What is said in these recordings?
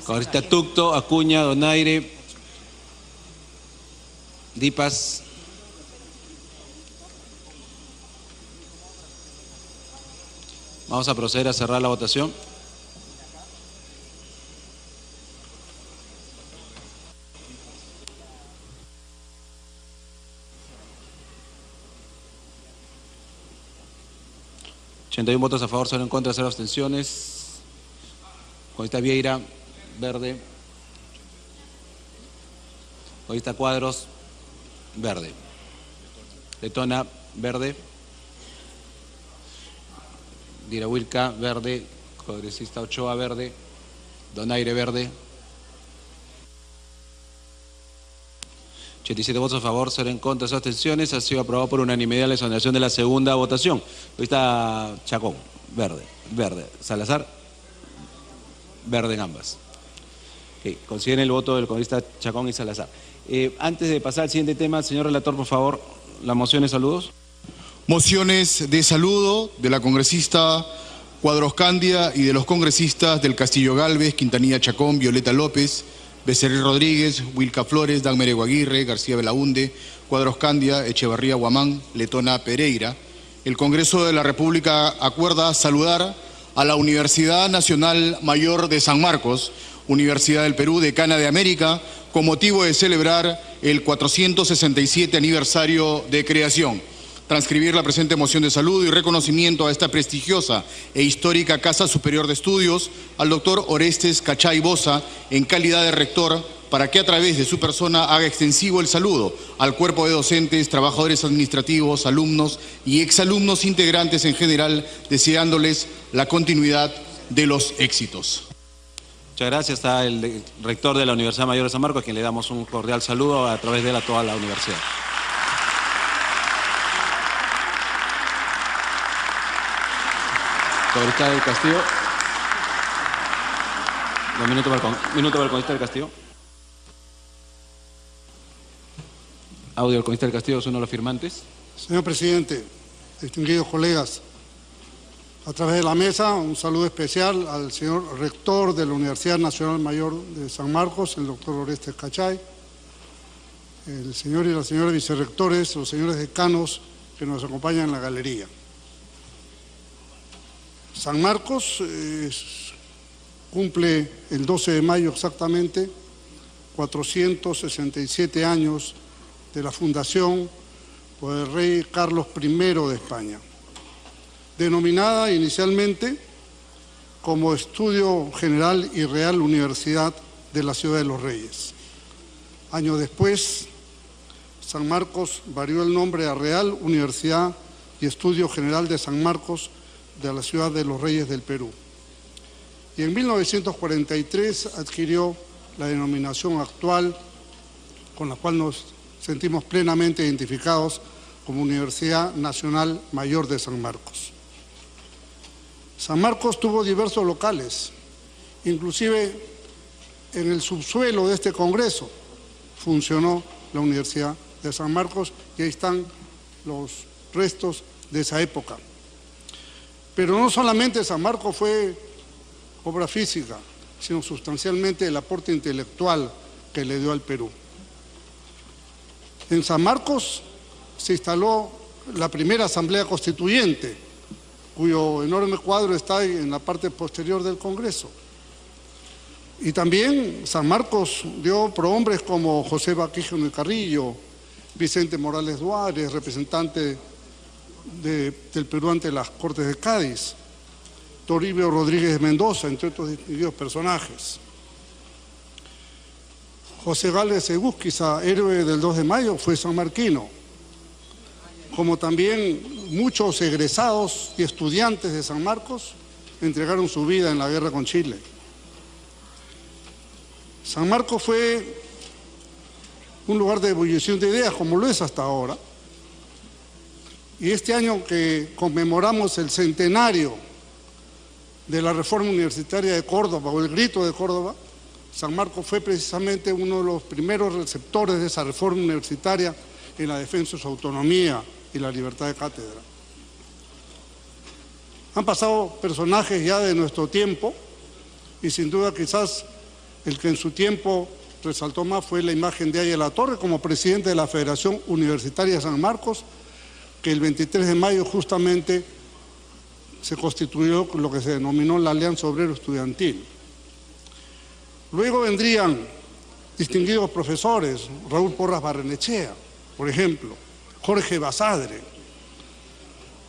Congresista Tucto, Acuña, Donaire, Dipas. Vamos a proceder a cerrar la votación. $81 votos a favor, 0 en contra, 0 abstenciones. Congresista Vieira, verde. Congresista Cuadros, verde. Letona, verde. Dirahuilca, verde. Congresista Ochoa, verde. Donaire, verde. 87 votos a favor, 0 en contra, 0 abstenciones. Ha sido aprobado por unanimidad la exoneración de la segunda votación. Hoy está Chacón, verde, verde. Salazar, verde en ambas. Okay, consideren el voto del congresista Chacón y Salazar. Antes de pasar al siguiente tema, señor relator, por favor, las mociones, saludos. Mociones de saludo de la congresista Cuadros Candia y de los congresistas del Castillo Galvez, Quintanilla Chacón, Violeta López, Becerril Rodríguez, Wilca Flores, Dagmar Aguirre, García Belaunde, Cuadros Candia, Echevarría Guamán, Letona Pereira. El Congreso de la República acuerda saludar a la Universidad Nacional Mayor de San Marcos, Universidad del Perú, Decana de América, con motivo de celebrar el 467 aniversario de creación. Transcribir la presente moción de saludo y reconocimiento a esta prestigiosa e histórica Casa Superior de Estudios al doctor Orestes Cachay Boza en calidad de rector, para que a través de su persona haga extensivo el saludo al cuerpo de docentes, trabajadores administrativos, alumnos y exalumnos integrantes en general, deseándoles la continuidad de los éxitos. Muchas gracias. Está el rector de la Universidad Mayor de San Marcos, a quien le damos un cordial saludo a través de él a toda la universidad. Congresista del Castillo. Minuto para el congresista del Castillo. Audio del congresista del Castillo, es uno de los firmantes. Señor presidente, distinguidos colegas, a través de la mesa un saludo especial al señor rector de la Universidad Nacional Mayor de San Marcos, el doctor Orestes Cachay, el señor y la señora vicerrectores, los señores decanos que nos acompañan en la galería. San Marcos cumple el 12 de mayo exactamente 467 años de la fundación por el rey Carlos I de España, denominada inicialmente como Estudio General y Real Universidad de la Ciudad de los Reyes. Años después, San Marcos varió el nombre a Real Universidad y Estudio General de San Marcos de la Ciudad de los Reyes del Perú. Y en 1943 adquirió la denominación actual, con la cual nos sentimos plenamente identificados como Universidad Nacional Mayor de San Marcos. San Marcos tuvo diversos locales, inclusive en el subsuelo de este Congreso funcionó la Universidad de San Marcos y ahí están los restos de esa época. Pero no solamente San Marcos fue obra física, sino sustancialmente el aporte intelectual que le dio al Perú. En San Marcos se instaló la primera Asamblea Constituyente, cuyo enorme cuadro está en la parte posterior del Congreso. Y también San Marcos dio prohombres como José Baquígeno y Carrillo, Vicente Morales Duárez, representante del Perú ante las Cortes de Cádiz, Toribio Rodríguez de Mendoza, entre otros distinguidos personajes. José Gálvez Egusquiza, héroe del 2 de mayo, fue sanmarquino, como también muchos egresados y estudiantes de San Marcos entregaron su vida en la guerra con Chile. San Marcos fue un lugar de ebullición de ideas, como lo es hasta ahora. Y este año que conmemoramos el centenario de la reforma universitaria de Córdoba, o el grito de Córdoba, San Marcos fue precisamente uno de los primeros receptores de esa reforma universitaria en la defensa de su autonomía y la libertad de cátedra. Han pasado personajes ya de nuestro tiempo y sin duda quizás El que en su tiempo resaltó más fue la imagen de Aya La Torre como presidente de la Federación Universitaria de San Marcos, que el 23 de mayo justamente se constituyó lo que se denominó la Alianza Obrero Estudiantil. Luego vendrían distinguidos profesores, Raúl Porras Barrenechea, por ejemplo, Jorge Basadre,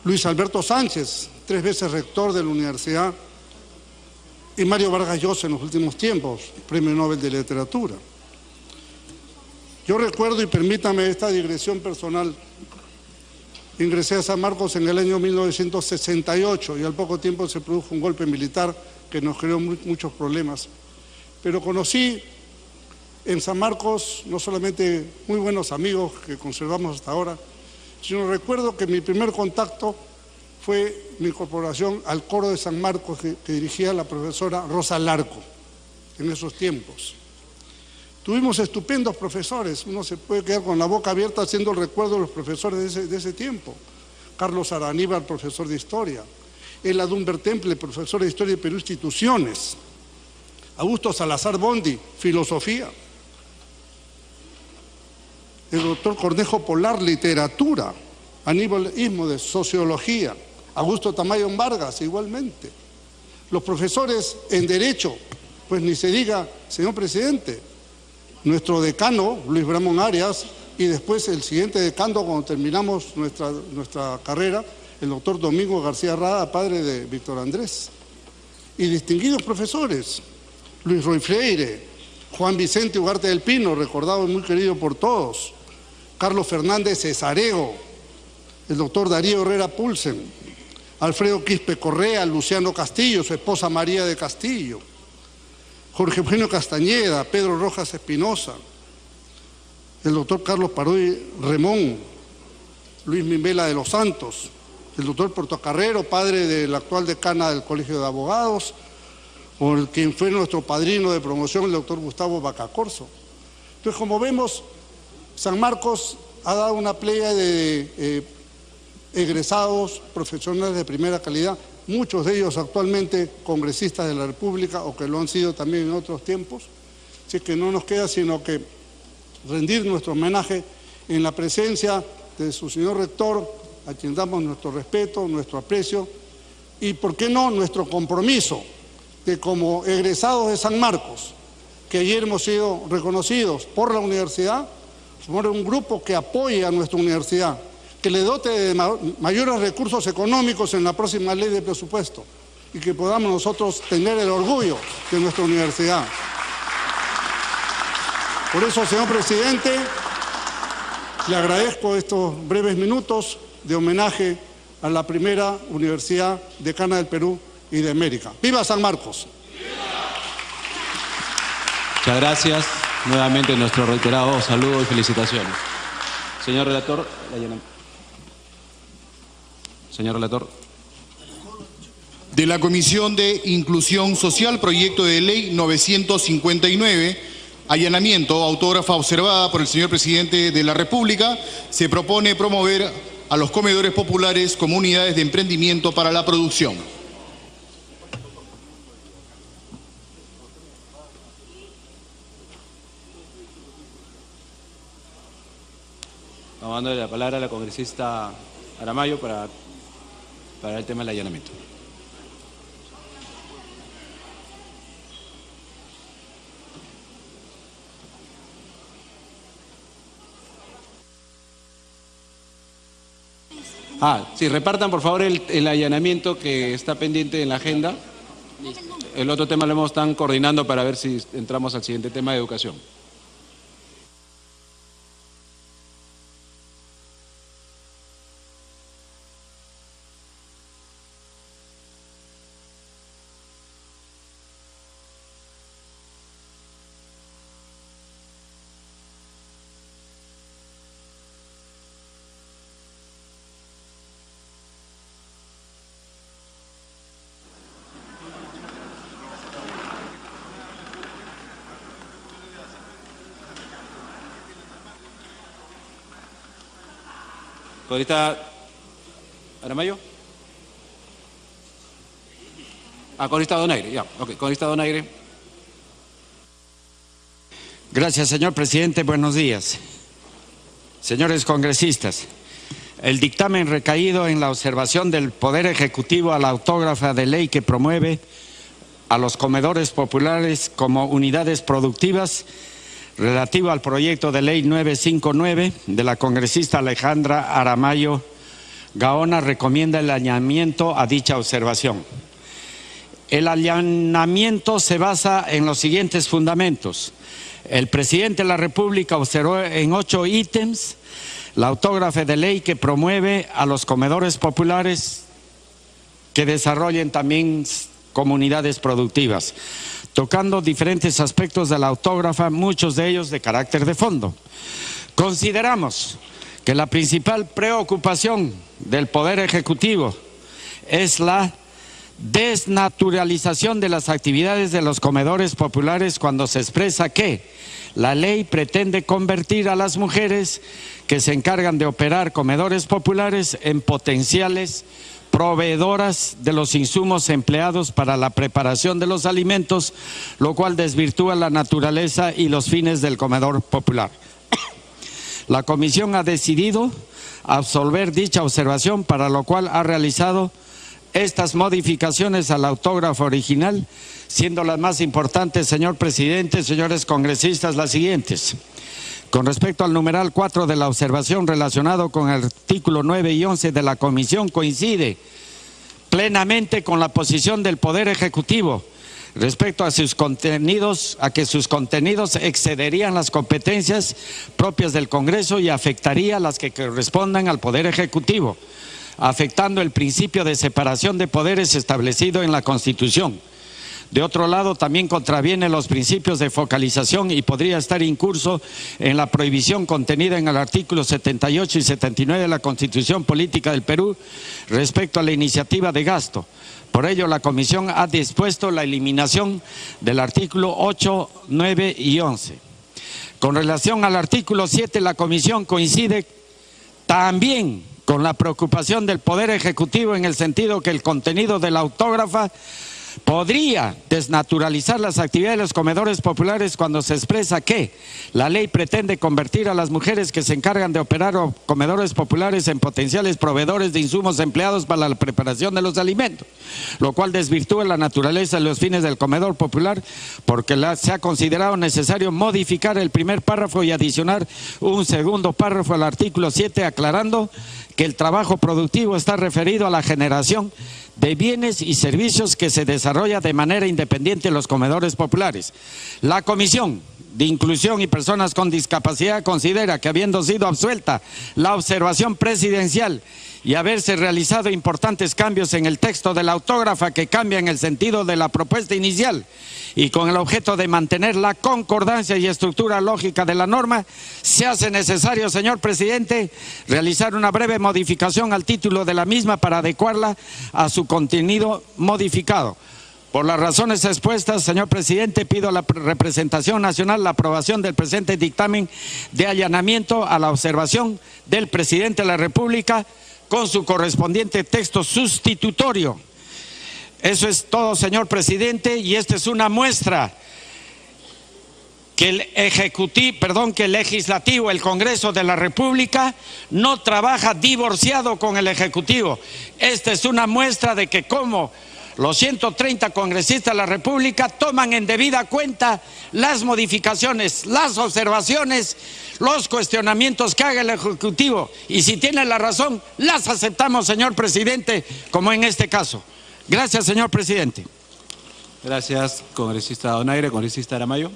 Luis Alberto Sánchez, 3 veces rector de la universidad, y Mario Vargas Llosa en los últimos tiempos, Premio Nobel de Literatura. Yo recuerdo, y permítame esta digresión personal, ingresé a San Marcos en el año 1968 y al poco tiempo se produjo un golpe militar que nos creó muchos problemas. Pero conocí en San Marcos no solamente muy buenos amigos que conservamos hasta ahora, sino recuerdo que mi primer contacto fue mi incorporación al coro de San Marcos que dirigía la profesora Rosa Larco en esos tiempos. Tuvimos estupendos profesores, uno se puede quedar con la boca abierta haciendo el recuerdo de los profesores de ese tiempo. Carlos Araníbar, profesor de Historia, Ela Dunber Temple, profesor de Historia de Perú Instituciones, Augusto Salazar Bondi, Filosofía, el doctor Cornejo Polar, Literatura, Aníbal Ismo de Sociología, Augusto Tamayo Vargas igualmente. Los profesores en Derecho, pues ni se diga, señor presidente, nuestro decano, Luis Bramón Arias, y después el siguiente decano cuando terminamos nuestra carrera, el doctor Domingo García Rada, padre de Víctor Andrés. Y distinguidos profesores, Luis Roy Freire, Juan Vicente Ugarte del Pino, recordado y muy querido por todos, Carlos Fernández Cesarego, el doctor Darío Herrera Pulsen, Alfredo Quispe Correa, Luciano Castillo, su esposa María de Castillo, Jorge Eugenio Castañeda, Pedro Rojas Espinosa, el doctor Carlos Parodi Remón, Luis Mimbela de los Santos, el doctor Portocarrero, padre de la actual decana del Colegio de Abogados, o el quien fue nuestro padrino de promoción, el doctor Gustavo Bacacorso. Entonces, como vemos, San Marcos ha dado una playa de egresados profesionales de primera calidad, muchos de ellos actualmente congresistas de la República o que lo han sido también en otros tiempos. Así que no nos queda sino que rendir nuestro homenaje en la presencia de su señor rector, a quien damos nuestro respeto, nuestro aprecio y, ¿por qué no?, nuestro compromiso de como egresados de San Marcos, que ayer hemos sido reconocidos por la universidad, formar un grupo que apoye a nuestra universidad, que le dote de mayores recursos económicos en la próxima ley de presupuesto y que podamos nosotros tener el orgullo de nuestra universidad. Por eso, señor presidente, le agradezco estos breves minutos de homenaje a la primera universidad decana del Perú y de América. ¡Viva San Marcos! Muchas gracias. Nuevamente nuestro reiterado saludo y felicitaciones. Señor relator, señor relator. De la Comisión de Inclusión Social, proyecto de ley 959, allanamiento, autógrafa observada por el señor presidente de la República, se propone promover a los comedores populares como unidades de emprendimiento para la producción. Vamos dándole la palabra a la congresista Aramayo para el tema del allanamiento. Sí, repartan por favor el allanamiento que está pendiente en la agenda. El otro tema lo están coordinando para ver si entramos al siguiente tema de educación. ¿Congresista Aramayo? Congresista Donaire, ya, ok, congresista Donaire. Gracias, señor presidente. Buenos días. Señores congresistas, el dictamen recaído en la observación del Poder Ejecutivo a la autógrafa de ley que promueve a los comedores populares como unidades productivas relativo al proyecto de ley 959 de la congresista Alejandra Aramayo Gaona recomienda el allanamiento a dicha observación. El allanamiento se basa en los siguientes fundamentos. El presidente de la República observó en 8 ítems la autógrafa de ley que promueve a los comedores populares que desarrollen también comunidades productivas, tocando diferentes aspectos de la autógrafa, muchos de ellos de carácter de fondo. Consideramos que la principal preocupación del Poder Ejecutivo es la desnaturalización de las actividades de los comedores populares cuando se expresa que la ley pretende convertir a las mujeres que se encargan de operar comedores populares en potenciales proveedoras de los insumos empleados para la preparación de los alimentos, lo cual desvirtúa la naturaleza y los fines del comedor popular. La Comisión ha decidido absolver dicha observación, para lo cual ha realizado estas modificaciones a la autógrafa original, siendo las más importantes, señor presidente, señores congresistas, las siguientes. Con respecto al numeral 4 de la observación relacionado con el artículo 9 y 11 de la Comisión, coincide plenamente con la posición del Poder Ejecutivo respecto a sus contenidos, a que sus contenidos excederían las competencias propias del Congreso y afectaría las que correspondan al Poder Ejecutivo, afectando el principio de separación de poderes establecido en la Constitución. De otro lado, también contraviene los principios de focalización y podría estar incurso en la prohibición contenida en el artículo 78 y 79 de la Constitución Política del Perú respecto a la iniciativa de gasto. Por ello, la Comisión ha dispuesto la eliminación del artículo 8, 9 y 11. Con relación al artículo 7, la Comisión coincide también con la preocupación del Poder Ejecutivo en el sentido que el contenido de la autógrafa podría desnaturalizar las actividades de los comedores populares cuando se expresa que la ley pretende convertir a las mujeres que se encargan de operar comedores populares en potenciales proveedores de insumos empleados para la preparación de los alimentos, lo cual desvirtúa la naturaleza y los fines del comedor popular, porque se ha considerado necesario modificar el primer párrafo y adicionar un segundo párrafo al artículo 7, aclarando que el trabajo productivo está referido a la generación de bienes y servicios que se desarrolla de manera independiente en los comedores populares. La Comisión de Inclusión y Personas con Discapacidad considera que, habiendo sido absuelta la observación presidencial y haberse realizado importantes cambios en el texto de la autógrafa que cambian el sentido de la propuesta inicial y con el objeto de mantener la concordancia y estructura lógica de la norma, se hace necesario, señor presidente, realizar una breve modificación al título de la misma para adecuarla a su contenido modificado. Por las razones expuestas, señor presidente, pido a la representación nacional la aprobación del presente dictamen de allanamiento a la observación del presidente de la República con su correspondiente texto sustitutorio. Eso es todo, señor presidente, y esta es una muestra que el legislativo, el Congreso de la República, no trabaja divorciado con el Ejecutivo. Esta es una muestra de que como los 130 congresistas de la República toman en debida cuenta las modificaciones, las observaciones, los cuestionamientos que haga el Ejecutivo, y si tiene la razón, las aceptamos, señor presidente, como en este caso. Gracias, señor presidente. Gracias, congresista Donaire. Congresista Aramayo.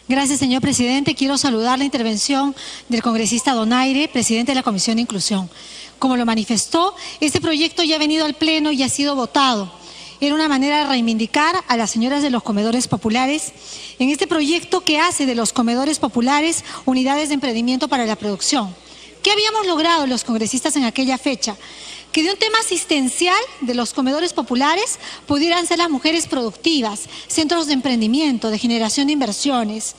Gracias, señor presidente. Quiero saludar la intervención del congresista Donaire, presidente de la Comisión de Inclusión. Como lo manifestó, este proyecto ya ha venido al Pleno y ha sido votado. Era una manera de reivindicar a las señoras de los comedores populares en este proyecto que hace de los comedores populares unidades de emprendimiento para la producción. ¿Qué habíamos logrado los congresistas en aquella fecha? que de un tema asistencial de los comedores populares pudieran ser las mujeres productivas, centros de emprendimiento, de generación de inversiones.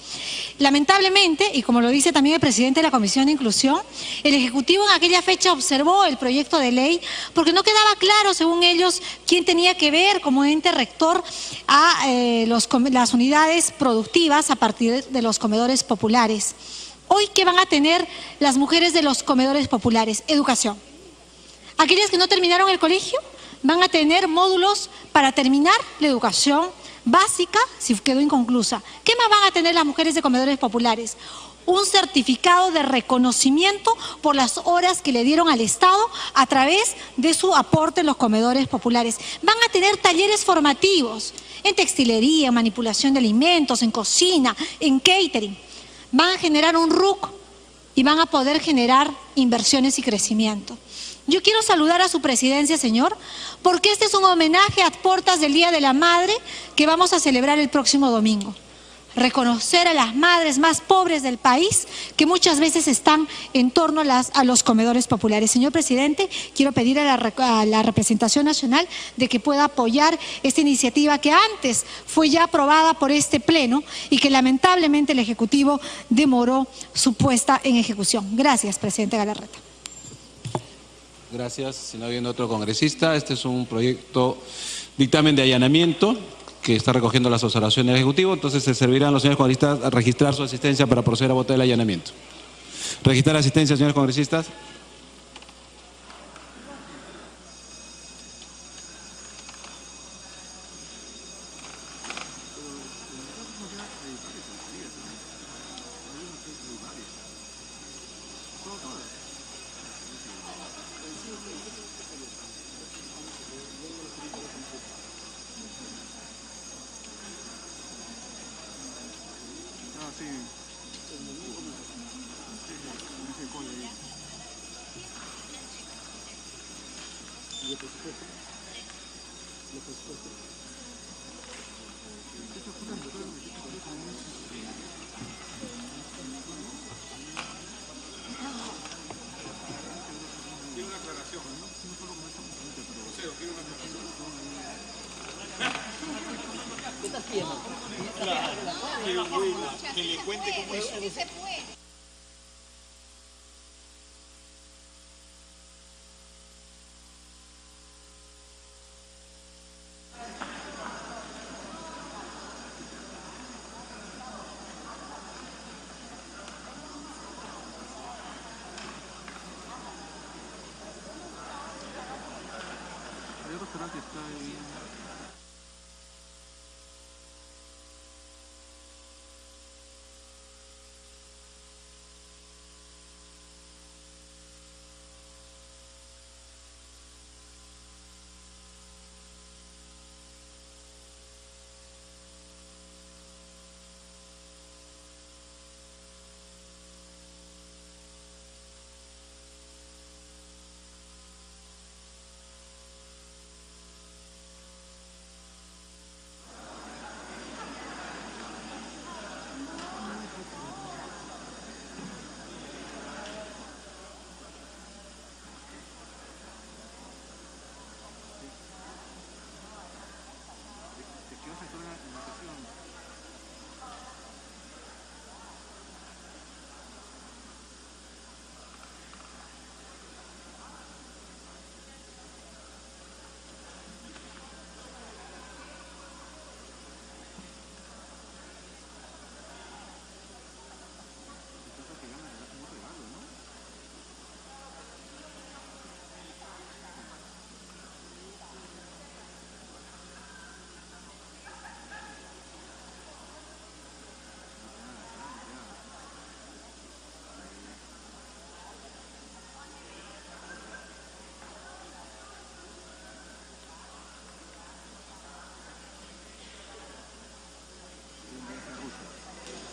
Lamentablemente, y como lo dice también el presidente de la Comisión de Inclusión, el Ejecutivo en aquella fecha observó el proyecto de ley porque no quedaba claro, según ellos, quién tenía que ver como ente rector a las unidades productivas a partir de los comedores populares. Hoy, ¿qué van a tener las mujeres de los comedores populares? Educación. Aquellas que no terminaron el colegio van a tener módulos para terminar la educación básica si quedó inconclusa. ¿Qué más van a tener las mujeres de comedores populares? Un certificado de reconocimiento por las horas que le dieron al Estado a través de su aporte en los comedores populares. Van a tener talleres formativos en textilería, en manipulación de alimentos, en cocina, en catering. Van a generar un RUC y van a poder generar inversiones y crecimiento. Yo quiero saludar a su presidencia, señor, porque este es un homenaje a puertas del Día de la Madre que vamos a celebrar el próximo domingo. Reconocer a las madres más pobres del país que muchas veces están en torno a los comedores populares. Señor presidente, quiero pedir a la representación nacional de que pueda apoyar esta iniciativa que antes fue ya aprobada por este pleno y que lamentablemente el Ejecutivo demoró su puesta en ejecución. Gracias, presidente Galarreta. Gracias. Si no habiendo otro congresista, este es un proyecto dictamen de allanamiento que está recogiendo las observaciones del Ejecutivo, entonces se servirán los señores congresistas a registrar su asistencia para proceder a votar el allanamiento. Registrar asistencia, señores congresistas.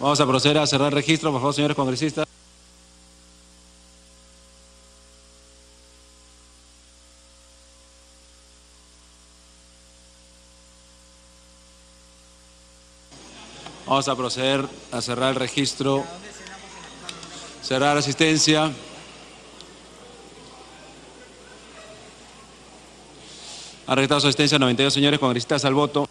Vamos a proceder a cerrar el registro, por favor, señores congresistas. Vamos a proceder a cerrar el registro, cerrar asistencia. Ha registrado su asistencia 92 señores congresistas al voto.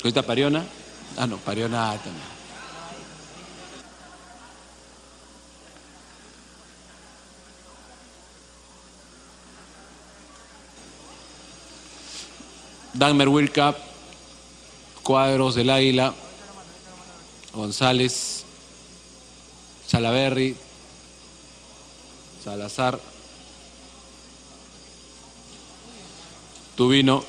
Congresista Pariona. Ah, no, Pariona también. Dagmer Wilca, Cuadros del Águila, González, Salaverry, Salazar, Tubino,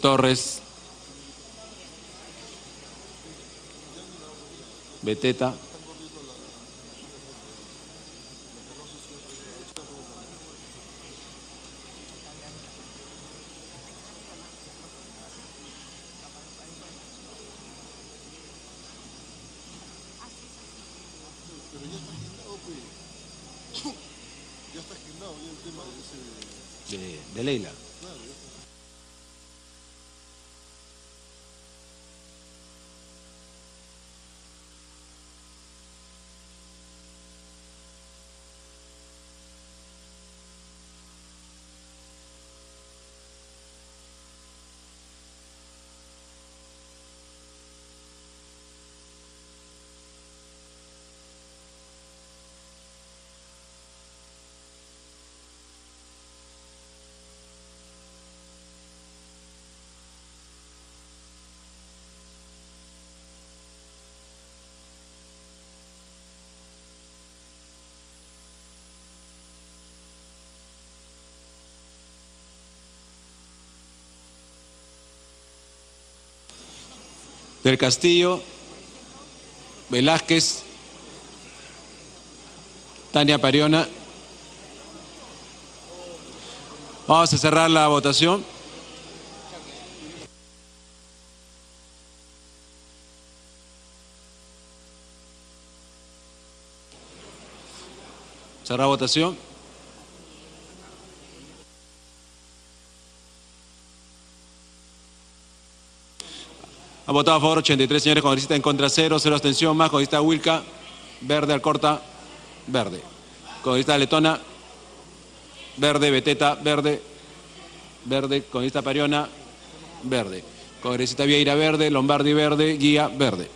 Torres, Beteta, de Leila. Del Castillo, Velázquez, Tania Pariona. Vamos a cerrar la votación. Cerrar votación. Han votado a favor 83 señores congresistas, en contra 0, abstención, más. Congresista Wilca, verde. Alcorta, verde. Congresista Letona, verde. Beteta, verde. Verde. Congresista Pariona, verde. Congresista Vieira, verde. Lombardi, verde. Guía, verde.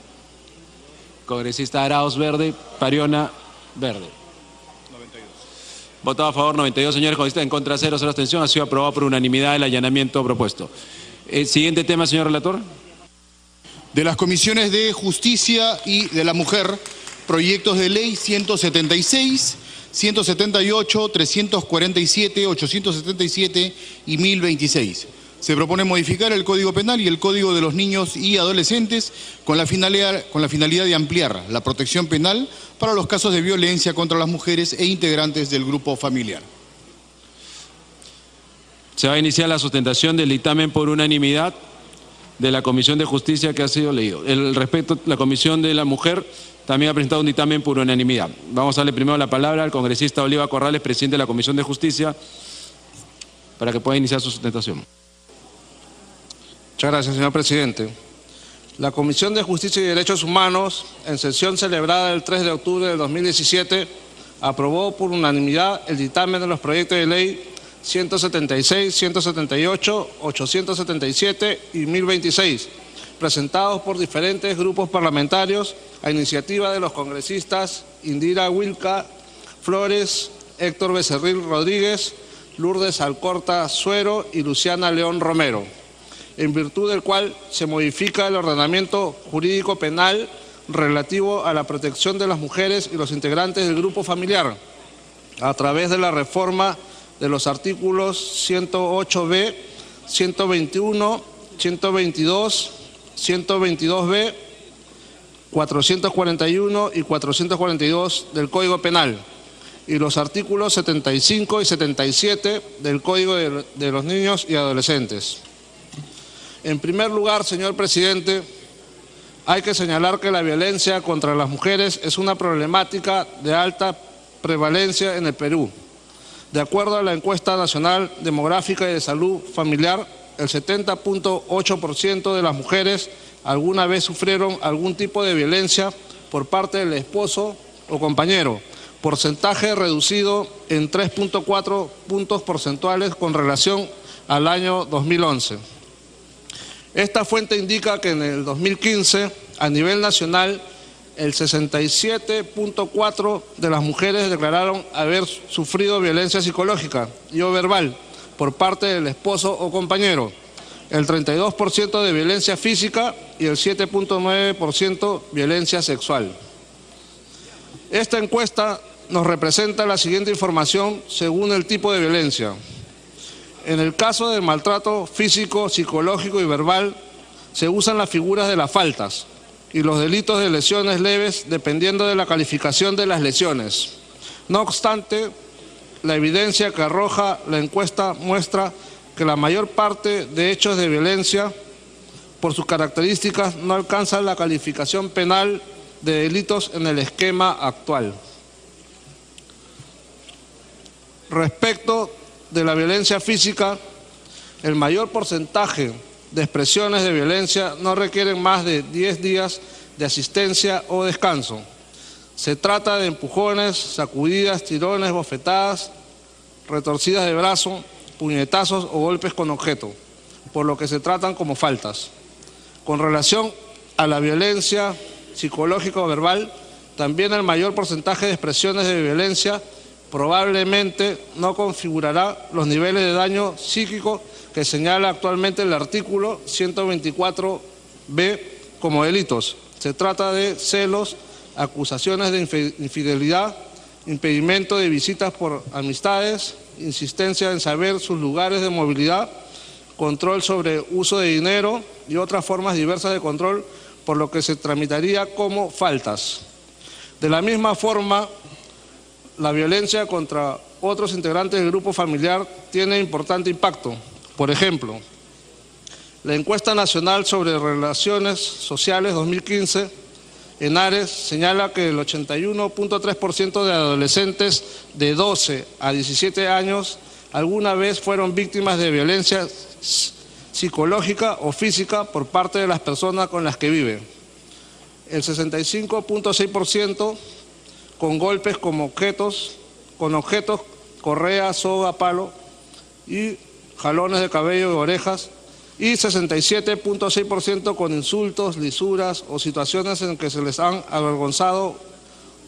Congresista Arauz, verde. Pariona, verde. 92. Votado a favor 92 señores congresistas, en contra 0, abstención. Ha sido aprobado por unanimidad el allanamiento propuesto. Siguiente tema, señor relator. De las comisiones de Justicia y de la Mujer, proyectos de ley 176, 178, 347, 877 y 1026. Se propone modificar el Código Penal y el Código de los Niños y Adolescentes con la finalidad de ampliar la protección penal para los casos de violencia contra las mujeres e integrantes del grupo familiar. Se va a iniciar la sustentación del dictamen por unanimidad de la Comisión de Justicia que ha sido leído. Respecto a la Comisión de la Mujer, también ha presentado un dictamen por unanimidad. Vamos a darle primero la palabra al congresista Oliva Corrales, presidente de la Comisión de Justicia, para que pueda iniciar su sustentación. Muchas gracias, señor presidente. La Comisión de Justicia y Derechos Humanos, en sesión celebrada el 3 de octubre de 2017, aprobó por unanimidad el dictamen de los proyectos de ley 176, 178, 877 y 1026, presentados por diferentes grupos parlamentarios a iniciativa de los congresistas Indira Wilca Flores, Héctor Becerril Rodríguez, Lourdes Alcorta Suero y Luciana León Romero, en virtud del cual se modifica el ordenamiento jurídico penal relativo a la protección de las mujeres y los integrantes del grupo familiar a través de la reforma de los artículos 108b, 121, 122, 122b, 441 y 442 del Código Penal y los artículos 75 y 77 del Código de los Niños y Adolescentes. En primer lugar, señor presidente, hay que señalar que la violencia contra las mujeres es una problemática de alta prevalencia en el Perú. De acuerdo a la encuesta nacional demográfica y de salud familiar, el 70.8% de las mujeres alguna vez sufrieron algún tipo de violencia por parte del esposo o compañero, porcentaje reducido en 3.4 puntos porcentuales con relación al año 2011. Esta fuente indica que en el 2015, a nivel nacional, el 67.4% de las mujeres declararon haber sufrido violencia psicológica y o verbal por parte del esposo o compañero, el 32% de violencia física y el 7.9% violencia sexual. Esta encuesta nos representa la siguiente información según el tipo de violencia. En el caso del maltrato físico, psicológico y verbal, se usan las figuras de las faltas y los delitos de lesiones leves dependiendo de la calificación de las lesiones. No obstante, la evidencia que arroja la encuesta muestra que la mayor parte de hechos de violencia, por sus características, no alcanzan la calificación penal de delitos en el esquema actual. Respecto de la violencia física, el mayor porcentaje de expresiones de violencia no requieren más de 10 días de asistencia o descanso. Se trata de empujones, sacudidas, tirones, bofetadas, retorcidas de brazo, puñetazos o golpes con objeto, por lo que se tratan como faltas. Con relación a la violencia psicológica o verbal, también el mayor porcentaje de expresiones de violencia probablemente no configurará los niveles de daño psíquico que señala actualmente el artículo 124b como delitos. Se trata de celos, acusaciones de infidelidad, impedimento de visitas por amistades, insistencia en saber sus lugares de movilidad, control sobre uso de dinero y otras formas diversas de control, por lo que se tramitaría como faltas. De la misma forma, la violencia contra otros integrantes del grupo familiar tiene importante impacto. Por ejemplo, la encuesta nacional sobre relaciones sociales 2015 en Ares señala que el 81.3% de adolescentes de 12 a 17 años alguna vez fueron víctimas de violencia psicológica o física por parte de las personas con las que viven. El 65.6% con golpes como objetos, correa, soga, palo y jalones de cabello y orejas, y 67.6% con insultos, lisuras o situaciones en que se les han avergonzado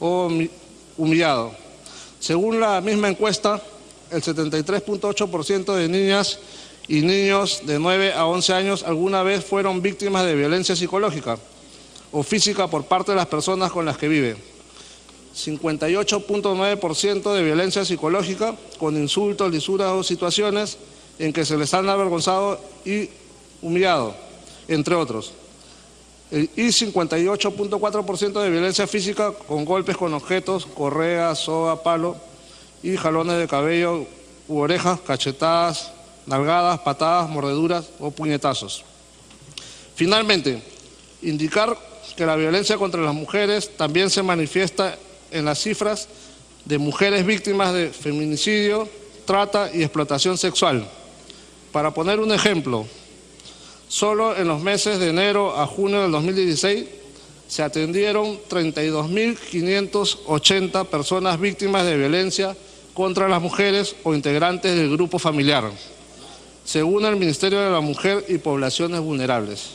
o humillado. Según la misma encuesta, el 73.8% de niñas y niños de 9 a 11 años alguna vez fueron víctimas de violencia psicológica o física por parte de las personas con las que viven. 58.9% de violencia psicológica con insultos, lisuras o situaciones en que se les han avergonzado y humillado, entre otros. Y 58.4% de violencia física con golpes con objetos, correa, soga, palo y jalones de cabello u orejas, cachetadas, nalgadas, patadas, mordeduras o puñetazos. Finalmente, indicar que la violencia contra las mujeres también se manifiesta en las cifras de mujeres víctimas de feminicidio, trata y explotación sexual. Para poner un ejemplo, solo en los meses de enero a junio del 2016 se atendieron 32.580 personas víctimas de violencia contra las mujeres o integrantes del grupo familiar, según el Ministerio de la Mujer y Poblaciones Vulnerables.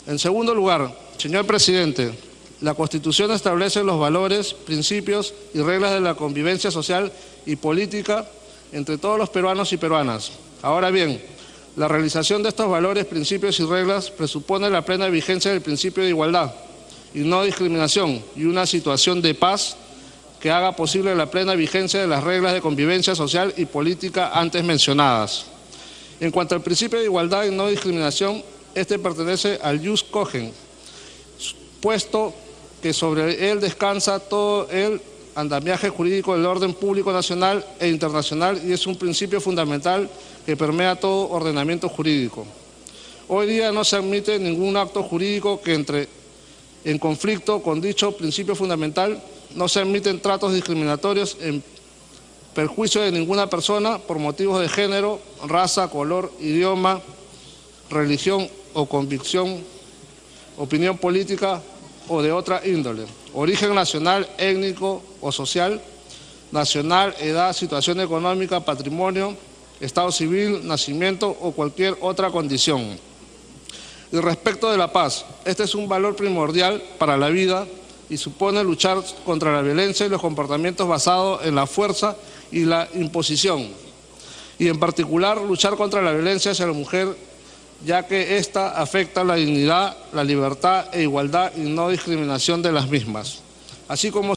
En segundo lugar, señor presidente, la Constitución establece los valores, principios y reglas de la convivencia social y política entre todos los peruanos y peruanas. Ahora bien, la realización de estos valores, principios y reglas presupone la plena vigencia del principio de igualdad y no discriminación y una situación de paz que haga posible la plena vigencia de las reglas de convivencia social y política antes mencionadas. En cuanto al principio de igualdad y no discriminación, este pertenece al jus cogens, puesto que sobre él descansa todo el andamiaje jurídico del orden público nacional e internacional y es un principio fundamental que permea todo ordenamiento jurídico. Hoy día no se admite ningún acto jurídico que entre en conflicto con dicho principio fundamental. No se admiten tratos discriminatorios en perjuicio de ninguna persona por motivos de género, raza, color, idioma, religión o convicción, opinión política o de otra índole, origen nacional, étnico o social, nacional, edad, situación económica, patrimonio, estado civil, nacimiento o cualquier otra condición. Y respecto de la paz, este es un valor primordial para la vida y supone luchar contra la violencia y los comportamientos basados en la fuerza y la imposición, y en particular luchar contra la violencia hacia la mujer, ya que ésta afecta la dignidad, la libertad e igualdad y no discriminación de las mismas, así como